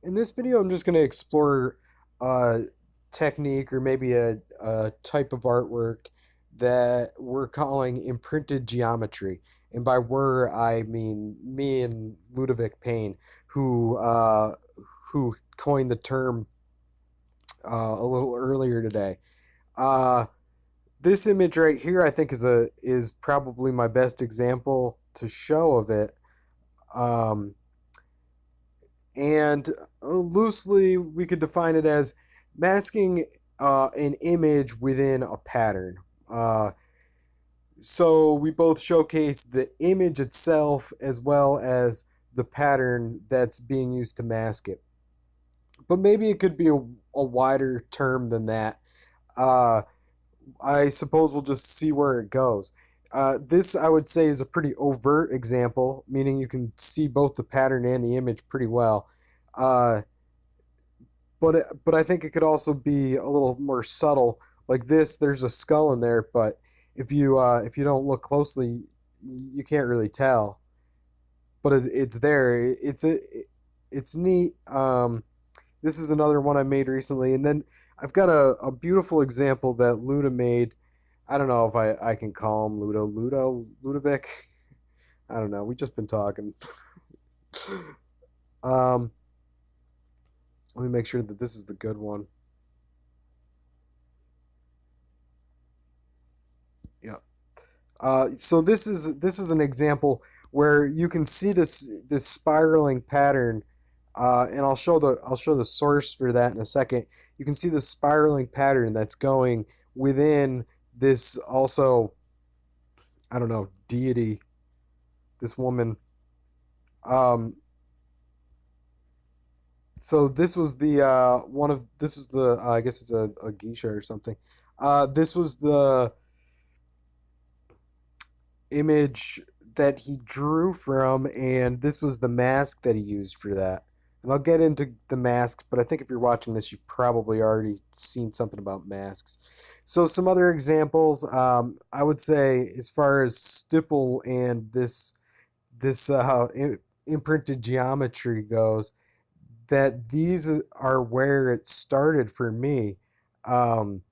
In this video, I'm just going to explore a technique or maybe a type of artwork that we're calling imprinted geometry. And by we're, I mean me and Ludovic Payne, who coined the term a little earlier today. Uh, this image right here, I think, is probably my best example to show of it. Um, and loosely we could define it as masking an image within a pattern. Uh, so we both showcase the image itself as well as the pattern that's being used to mask it. But maybe it could be a wider term than that. Uh, I suppose we'll just see where it goes. This, I would say, is a pretty overt example, meaning you can see both the pattern and the image pretty well. Uh, but I think it could also be a little more subtle. Like this, there's a skull in there, but if you don't look closely, you can't really tell. But it's there. It's neat. This is another one I made recently, and then I've got a beautiful example that Luda made. I don't know if I can call him Ludovic. I don't know. We've just been talking. um, Let me make sure that this is the good one. Yeah. So this is an example where you can see this spiraling pattern, and I'll show the source for that in a second. You can see the spiraling pattern that's going within this also, I don't know, deity, this woman. Um, so this was the this was the I guess it's a geisha or something. This was the image that he drew from, and this was the mask that he used for that. And I'll get into the masks, but I think if you're watching this, you've probably already seen something about masks. So some other examples, I would say, as far as stipple and this imprinted geometry goes, that these are where it started for me. Um,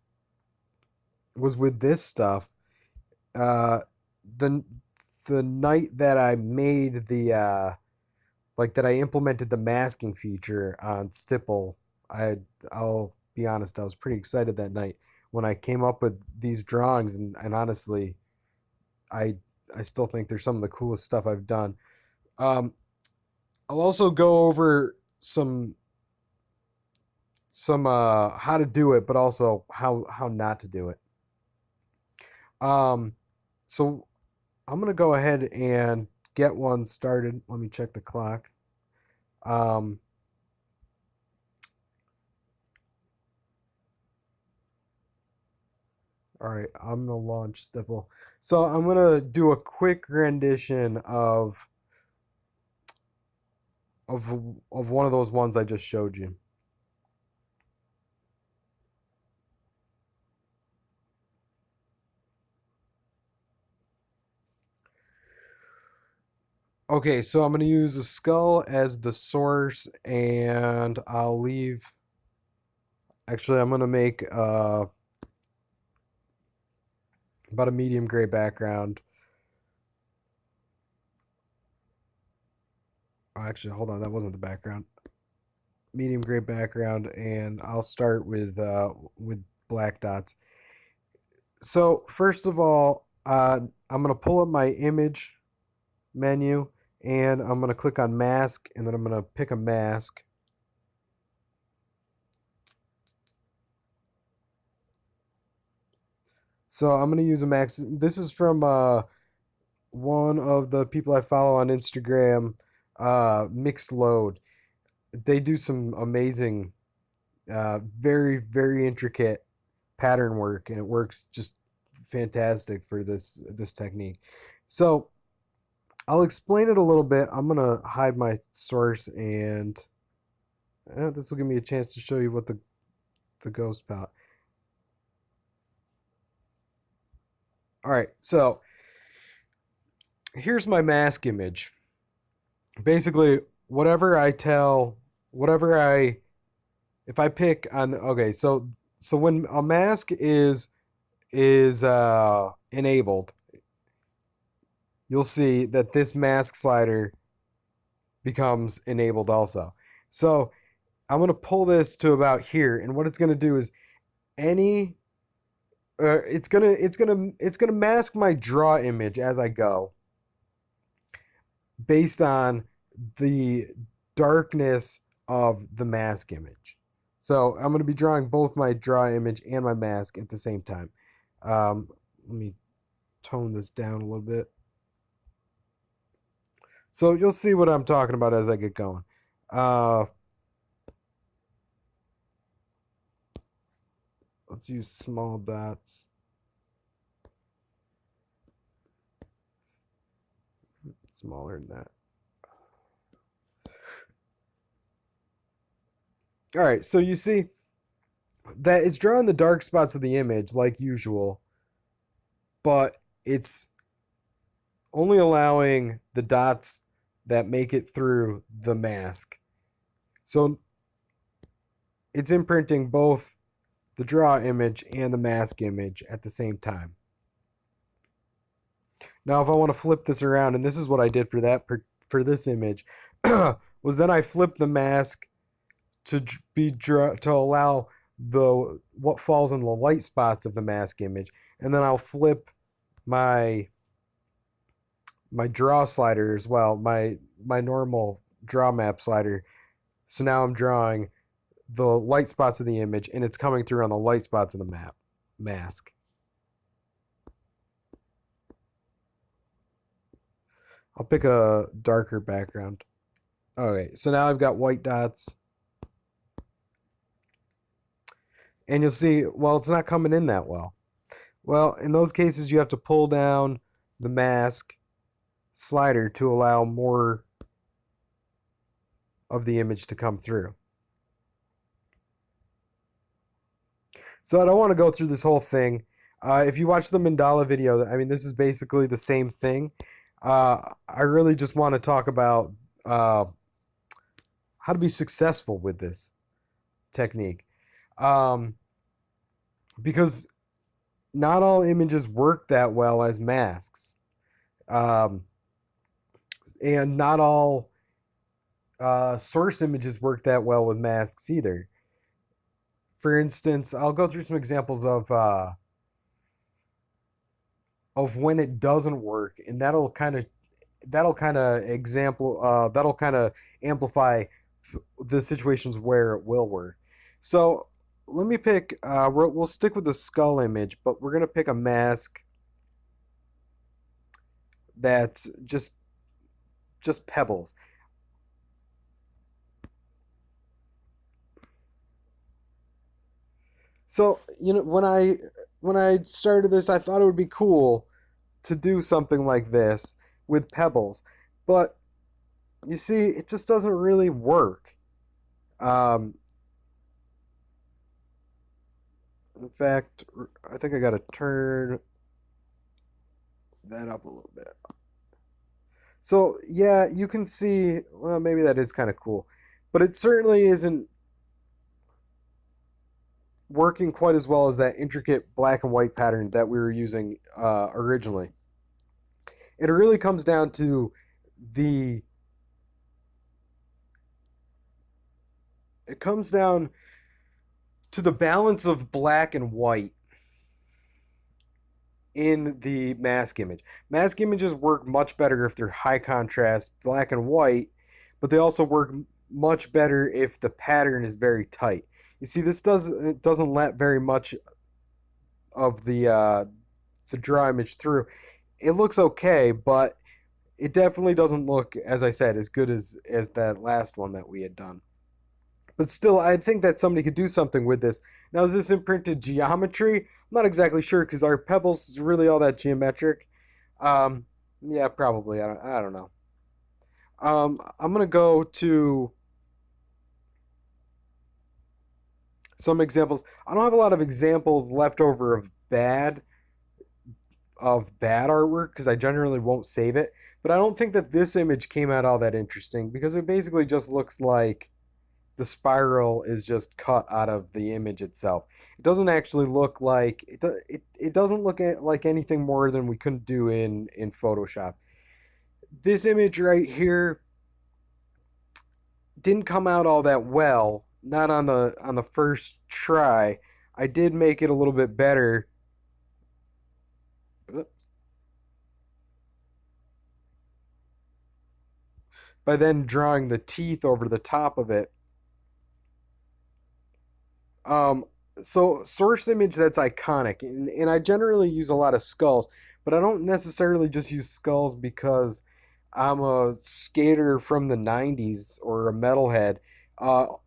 was with this stuff. Uh, the the night that I made that I implemented the masking feature on Stipple, I'll be honest, I was pretty excited that night when I came up with these drawings, and honestly, I I still think they're some of the coolest stuff I've done. Um, I'll also go over some how to do it, but also how not to do it. Um, so I'm gonna go ahead and get one started. Let me check the clock. Um, all right, I'm gonna launch Stipple. So I'm gonna do a quick rendition of of one of those ones I just showed you. Okay, so I'm gonna use a skull as the source, and I'll leave. Actually, I'm gonna make about a medium gray background. Oh, actually, hold on, that wasn't the background. Medium gray background, and I'll start with black dots. So first of all, I'm gonna pull up my image menu, and I'm gonna click on mask, and then I'm gonna pick a mask. So I'm gonna use a mask. This is from one of the people I follow on Instagram, Mixed Load. They do some amazing, very intricate pattern work, and it works just fantastic for this technique. So I'll explain it a little bit. I'm gonna hide my source, and this will give me a chance to show you what the ghost palette. All right, so here's my mask image. Basically, whatever I tell whatever if I pick on, okay, so when a mask is enabled, you'll see that this mask slider becomes enabled also. So I'm going to pull this to about here, and what it's going to do is any it's gonna mask my draw image as I go based on the darkness of the mask image. So I'm going to be drawing both my draw image and my mask at the same time. Let me tone this down a little bit. So you'll see what I'm talking about as I get going. Let's use small dots. Smaller than that. All right, so you see that it's drawing the dark spots of the image like usual, but it's only allowing the dots that make it through the mask. So it's imprinting both the draw image and the mask image at the same time. Now, if I want to flip this around, and this is what I did for this image, was then I flipped the mask to allow the what falls in the light spots of the mask image, and then I'll flip my draw slider as well, my normal draw map slider. So now I'm drawing the light spots of the image, and it's coming through on the light spots of the mask. I'll pick a darker background. Okay, so now I've got white dots. And you'll see, well, it's not coming in that well. Well, in those cases, you have to pull down the mask slider to allow more of the image to come through. So I don't want to go through this whole thing. If you watch the mandala video, I mean, this is basically the same thing. I really just want to talk about how to be successful with this technique. Because not all images work that well as masks. And not all source images work that well with masks either. For instance, I'll go through some examples of when it doesn't work, and that'll kind of amplify the situations where it will work. So let me pick. We'll stick with the skull image, but we're gonna pick a mask that's just pebbles. So, when I started this, I thought it would be cool to do something like this with pebbles, but you see, it just doesn't really work. Um, in fact, I think I got to turn that up a little bit. So, yeah, you can see, well, maybe that is kind of cool, but it certainly isn't working quite as well as that intricate black and white pattern that we were using originally. It really comes down to the balance of black and white in the mask image. Mask images work much better if they're high contrast, black and white, but they also work much better if the pattern is very tight. You see, this doesn't let very much of the draw image through. It looks okay, but it definitely doesn't look, as I said, as good as that last one that we had done. But still, I think that somebody could do something with this. Now, is this imprinted geometry? I'm not exactly sure because are pebbles really all that geometric? Yeah, probably. I don't know. I'm going to go to some examples. I don't have a lot of examples left over of bad artwork because I generally won't save it. But I don't think that this image came out all that interesting because it basically just looks like the spiral is just cut out of the image itself. It doesn't actually look like it doesn't look like anything more than we couldn't do in Photoshop. This image right here didn't come out all that well, not on the first try. I did make it a little bit better. By then drawing the teeth over the top of it. Um, so source image that's iconic, and I generally use a lot of skulls, but I don't necessarily just use skulls because I'm a skater from the '90s or a metalhead.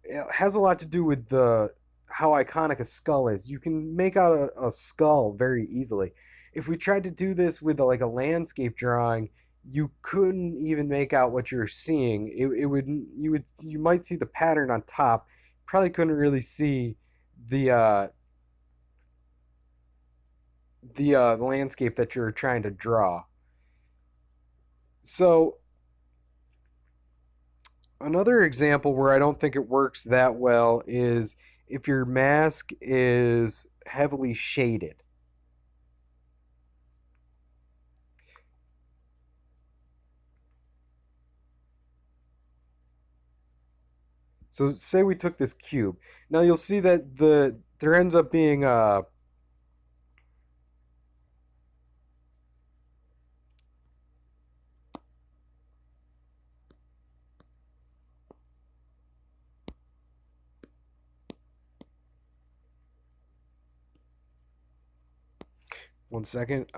It has a lot to do with the how iconic a skull is. You can make out a skull very easily. If we tried to do this with like a landscape drawing, you couldn't even make out what you're seeing. It would you might see the pattern on top. Probably couldn't really see the uh, the landscape that you're trying to draw. So another example where I don't think it works that well is if your mask is heavily shaded. So say we took this cube. Now you'll see that there ends up being 1 second.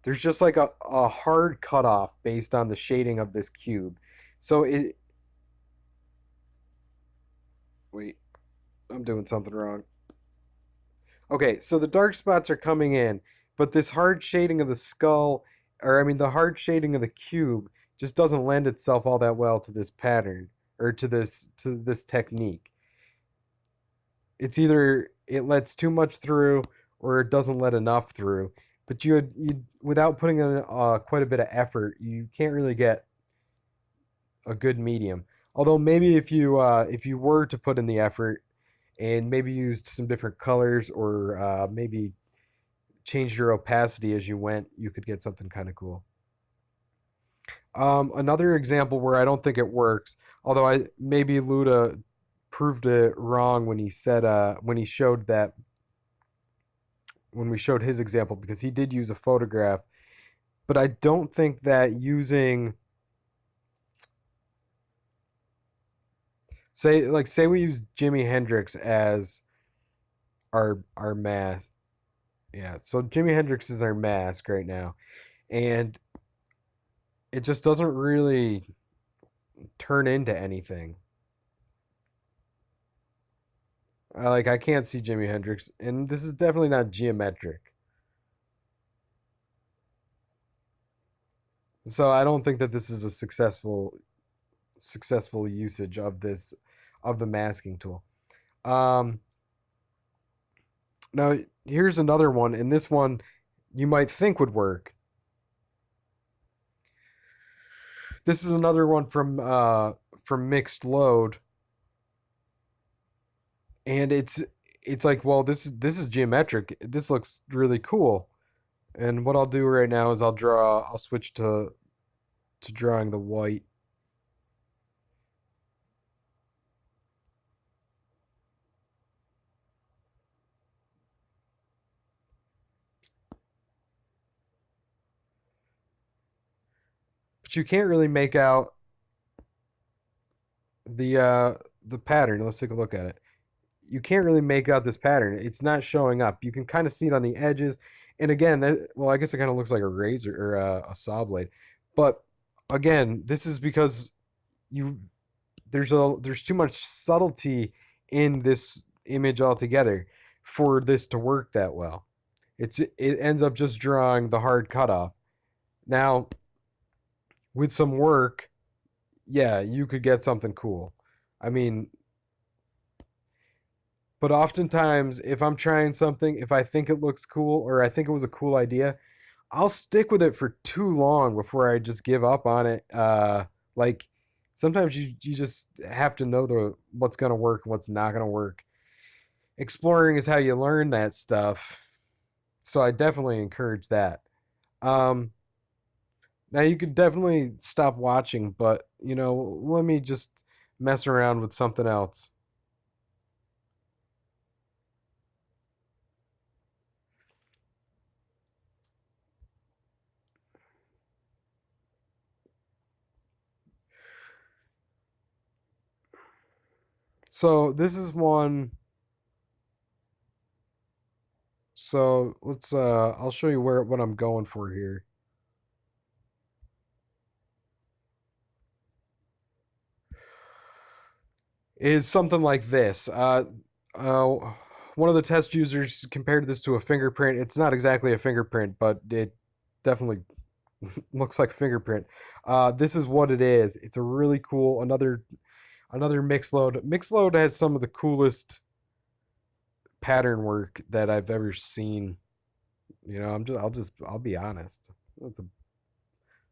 There's just like a hard cutoff based on the shading of this cube. So it wait, I'm doing something wrong. Okay, so the dark spots are coming in, but this hard shading of the skull, or I mean the hard shading of the cube, just doesn't lend itself all that well to this pattern or to this technique. It's either it lets too much through or it doesn't let enough through. But you without putting in quite a bit of effort, you can't really get a good medium. Although maybe if you were to put in the effort and maybe used some different colors or maybe changed your opacity as you went, you could get something kind of cool. Another example where I don't think it works, although I maybe Luda proved it wrong when he said when he showed that when we showed his example because he did use a photograph, but I don't think that using say we use Jimi Hendrix as our mask. Yeah, so Jimi Hendrix is our mask right now, and it just doesn't really turn into anything. I can't see Jimi Hendrix, and this is definitely not geometric. So I don't think that this is a successful usage of this of the masking tool. Um, Now here's another one, and this one you might think would work. This is another one from Mixed Load, and it's like, well, this is geometric. This looks really cool. And what I'll do right now is I'll switch to drawing the white. But you can't really make out the pattern. Let's take a look at it. You can't really make out this pattern. It's not showing up. You can kind of see it on the edges. And again, well, I guess it kind of looks like a razor or a saw blade. But again, this is because you there's too much subtlety in this image altogether for this to work that well. It ends up just drawing the hard cutoff. Now, with some work, yeah, you could get something cool. I mean, but oftentimes, if I'm trying something, if I think it looks cool or I think it was a cool idea, I'll stick with it for too long before I just give up on it. Like, sometimes you just have to know the what's gonna work and what's not gonna work. Exploring is how you learn that stuff. So I definitely encourage that. Um, Now you could definitely stop watching, but let me just mess around with something else. So this is one. So let's I'll show you where what I'm going for here. Is something like this. Uh, One of the test users compared this to a fingerprint. It's not exactly a fingerprint, but it definitely looks like a fingerprint. This is what it is. It's a really cool another mix load. Mix load has some of the coolest pattern work that I've ever seen. I'll be honest. That's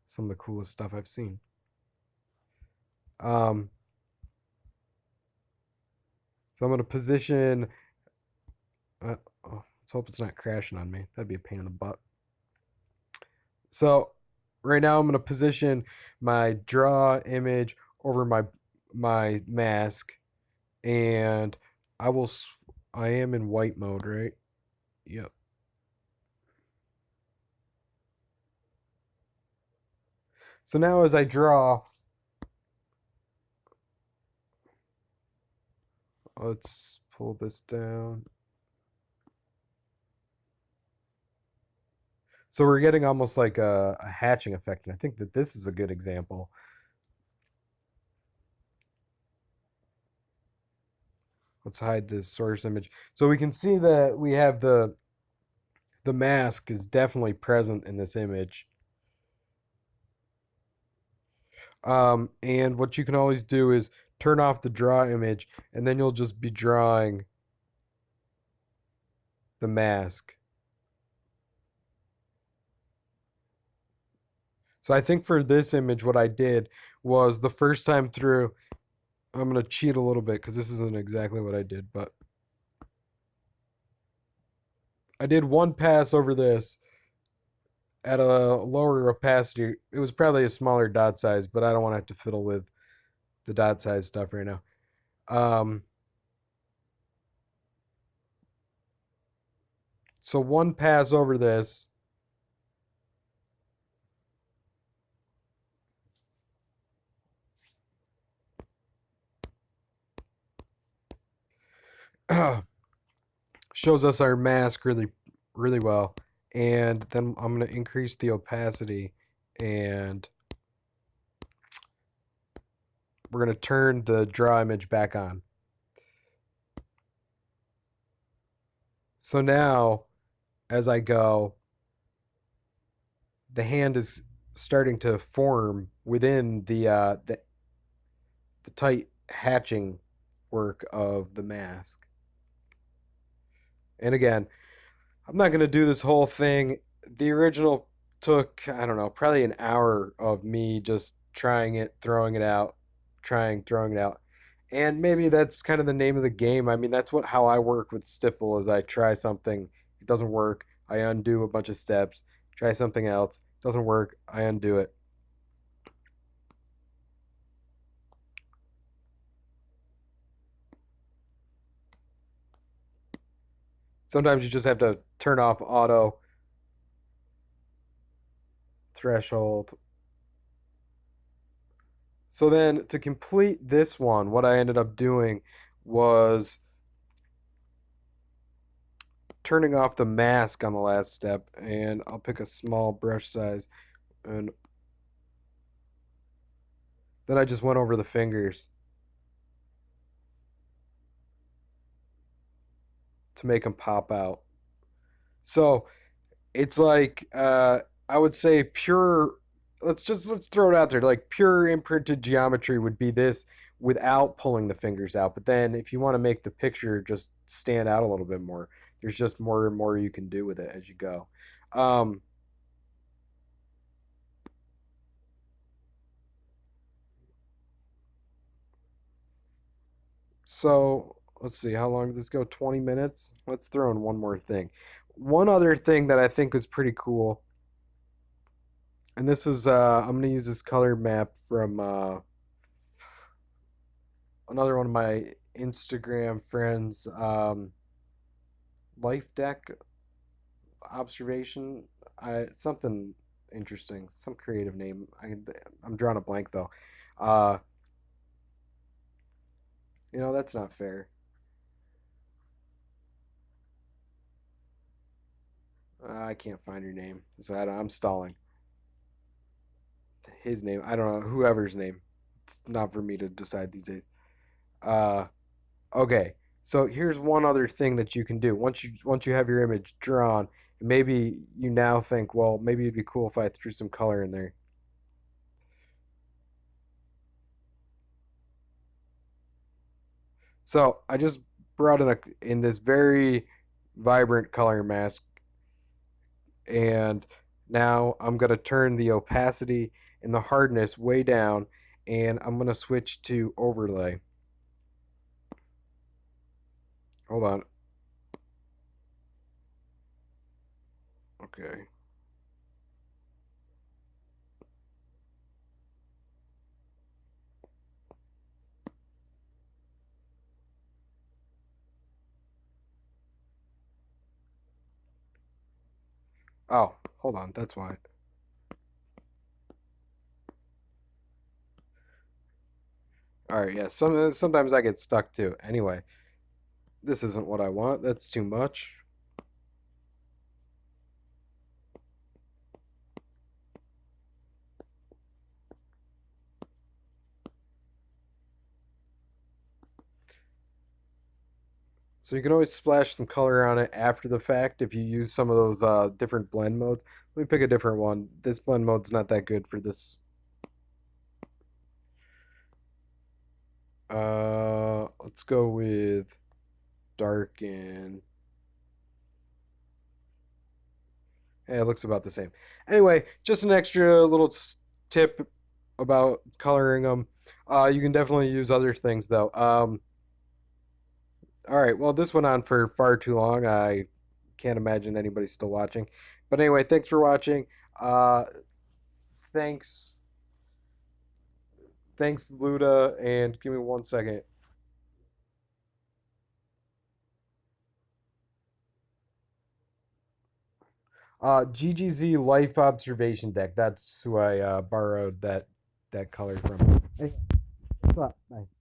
some of the coolest stuff I've seen. Um, so I'm gonna position. Oh, let's hope it's not crashing on me. That'd be a pain in the butt. So right now I'm gonna position my draw image over my mask, and I will. I am in white mode, right? Yep. So now as I draw, let's pull this down. So we're getting almost like a hatching effect, and I think that this is a good example. Let's hide this source image. So we can see that we have the mask is definitely present in this image. And what you can always do is turn off the draw image, and then you'll just be drawing the mask. So I think for this image, what I did was the first time through, I'm going to cheat a little bit because this isn't exactly what I did, but I did one pass over this at a lower opacity. It was probably a smaller dot size, but I don't want to have to fiddle with the dot size stuff right now. Um, so one pass over this. Shows us our mask really well. And then I'm going to increase the opacity, and we're going to turn the draw image back on. So now as I go, the hand is starting to form within the tight hatching work of the mask. And again, I'm not going to do this whole thing. The original took, I don't know, probably an hour of me just trying it, throwing it out, throwing it out. And maybe that's kind of the name of the game. I mean, that's what how I work with Stipple is I try something, it doesn't work, I undo a bunch of steps, try something else, doesn't work, I undo it. Sometimes you just have to turn off auto threshold. So then to complete this one, what I ended up doing was turning off the mask on the last step, and I'll pick a small brush size, and then I just went over the fingers to make them pop out. So it's like I would say pure. Let's throw it out there. Like pure imprinted geometry would be this without pulling the fingers out. But then if you want to make the picture just stand out a little bit more, there's just more and more you can do with it as you go. Um, So let's see, how long did this go? 20 minutes? Let's throw in one more thing. One other thing that I think was pretty cool, and this is I'm gonna use this color map from another one of my Instagram friends, life deck observation. Something interesting, some creative name. I'm drawing a blank though. Uh, that's not fair. I can't find your name, so I'm stalling. His name, I don't know, whoever's name. It's not for me to decide these days. Uh, okay. So here's one other thing that you can do. Once you have your image drawn, maybe you now think, well, maybe it'd be cool if I threw some color in there. So I just brought in this very vibrant color mask, and now I'm gonna turn the opacity and the hardness way down, and I'm gonna switch to overlay. Hold on. Okay. Oh, hold on. That's why. All right. Yeah. Sometimes I get stuck too. Anyway, this isn't what I want. That's too much. So you can always splash some color on it after the fact if you use some of those different blend modes. Let me pick a different one. This blend mode's not that good for this. Let's go with dark and yeah, it looks about the same. Anyway, just an extra little tip about coloring them. You can definitely use other things though. All right. Well, this went on for far too long. I can't imagine anybody's still watching. But anyway, thanks for watching. Uh, thanks, thanks, Luda. And give me 1 second. GGZ Life Observation Deck. That's who I borrowed that color from. Hey, what's up? Bye.